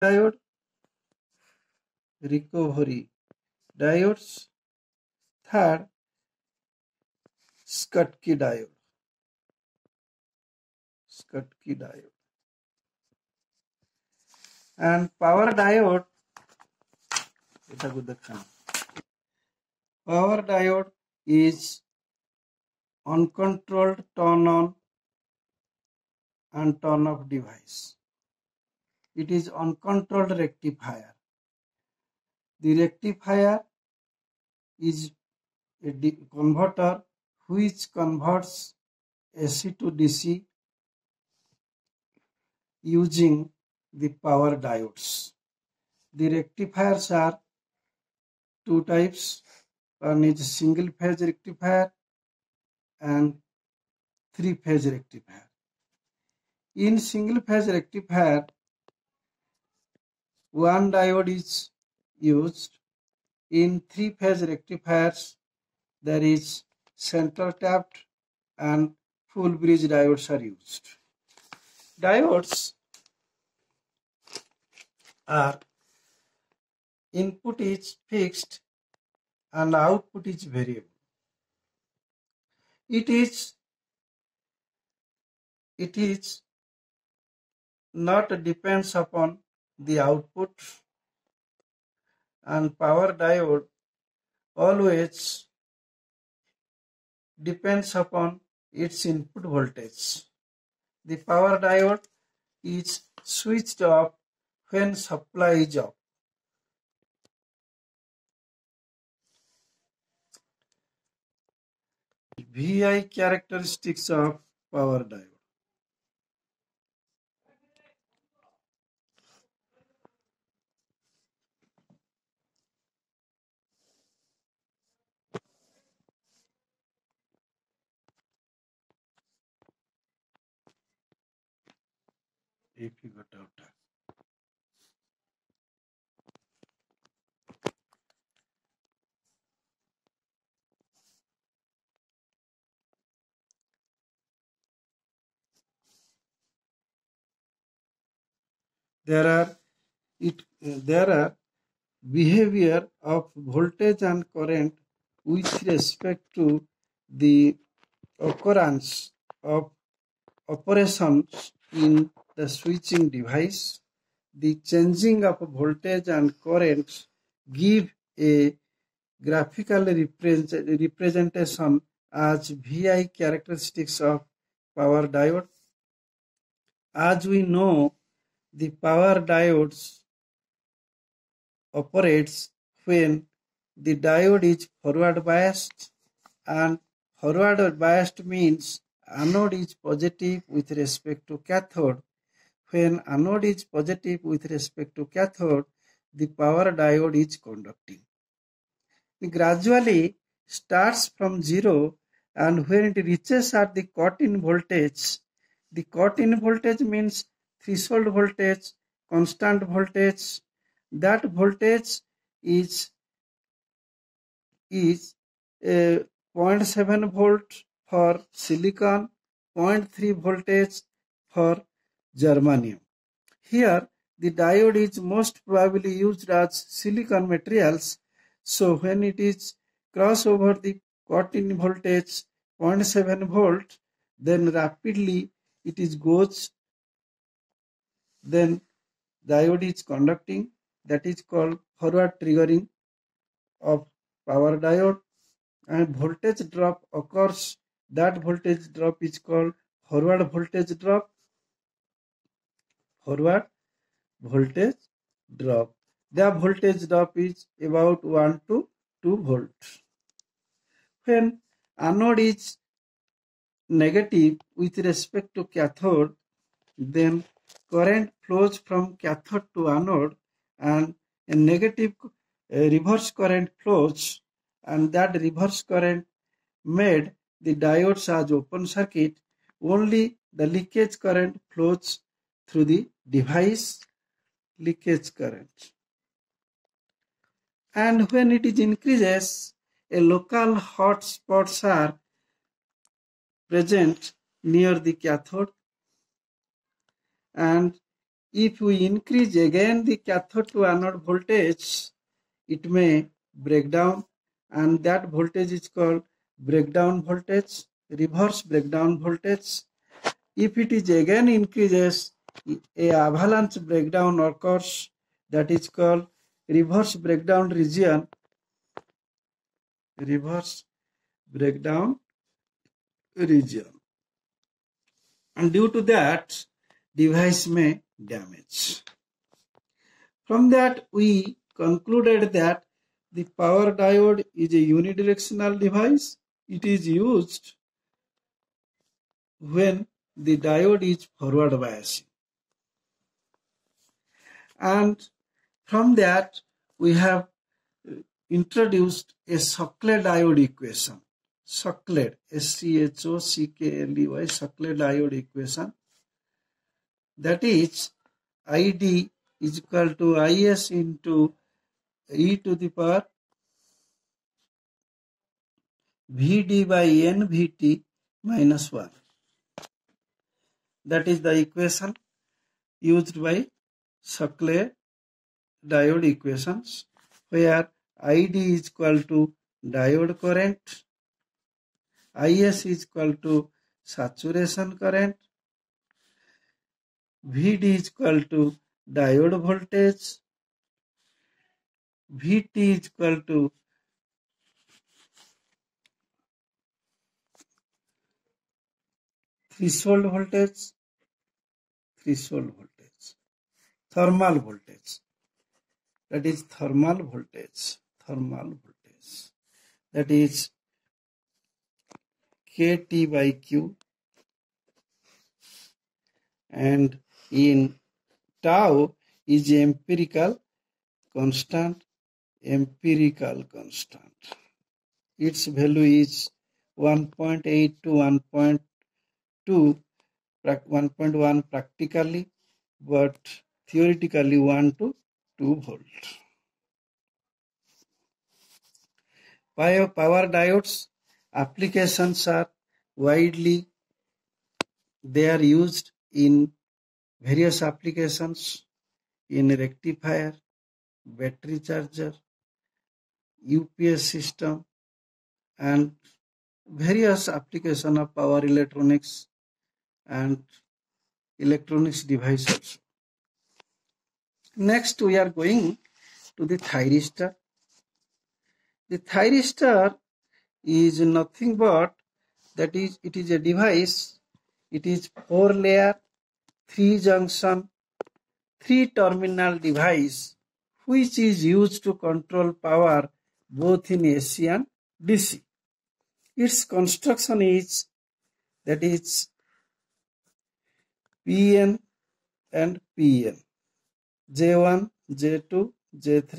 diode, recovery diodes. Third, Schottky diode. Schottky diode. And power diode, power diode is uncontrolled turn on and turn off device. It is uncontrolled rectifier. The rectifier is a converter which converts AC to DC using the power diodes. The rectifiers are two types. One is single phase rectifier and three phase rectifier. In single phase rectifier, one diode is used. In three phase rectifiers, there is center tapped and full bridge diodes are used. Diodes are input is fixed and output is variable. It is not depends upon the output, and power diode always depends upon its input voltage. The power diode is switched off when supply is off. VI characteristics of power diode. If you got out. There are behavior of voltage and current with respect to the occurrence of operations in the switching device. The changing of voltage and currents give a graphical representation as VI characteristics of power diode. As we know, the power diodes operates when the diode is forward biased, and forward biased means anode is positive with respect to cathode. When anode is positive with respect to cathode, the power diode is conducting. It gradually starts from zero, and when it reaches at the cut-in voltage means threshold voltage, constant voltage. That voltage is 0.7 volt for silicon, 0.3 voltage for germanium. Here, the diode is most probably used as silicon materials. So when it is cross over the cut-in voltage 0.7 volt, then rapidly it is goes. Then diode is conducting. That is called forward triggering of power diode, and voltage drop occurs. That voltage drop is called forward voltage drop. Forward voltage drop. The voltage drop is about 1 to 2 volts. When anode is negative with respect to cathode, then current flows from cathode to anode, and a negative reverse current flows, and that reverse current made the diodes as open circuit. Only the leakage current flows through the device, leakage current. And when it is increases, a local hot spots are present near the cathode, and If we increase again the cathode to anode voltage, it may break down, and that voltage is called breakdown voltage, reverse breakdown voltage. If it is again increases, a avalanche breakdown occurs, that is called reverse breakdown region, reverse breakdown region. And due to that, device may damage. From that, we concluded that the power diode is a unidirectional device. It is used when the diode is forward biasing. And from that, we have introduced a Shockley diode equation. Shockley, S-C-H-O-C-K-L-E-Y, Shockley diode equation. That is, ID is equal to IS into e to the power Vd by nVt minus 1. That is the equation used by Shockley diode equations, where ID is equal to diode current, IS is equal to saturation current, Vd is equal to diode voltage, Vt is equal to threshold voltage, thermal voltage. That is thermal voltage. That is Kt by Q, and in tau is empirical constant. Its value is 1.8 to 1.2, 1.1 practically, but theoretically 1 to 2 volt. Power diodes applications are widely, they are used in various applications, in rectifier, battery charger, UPS system, and various application of power electronics and electronics devices. Next, we are going to the thyristor. The thyristor is nothing but that is, it is a device. It is 4-layer, 3-junction, 3-terminal device, which is used to control power both in AC and DC. Its construction is, that is, PN and PN, J1, J2, J3,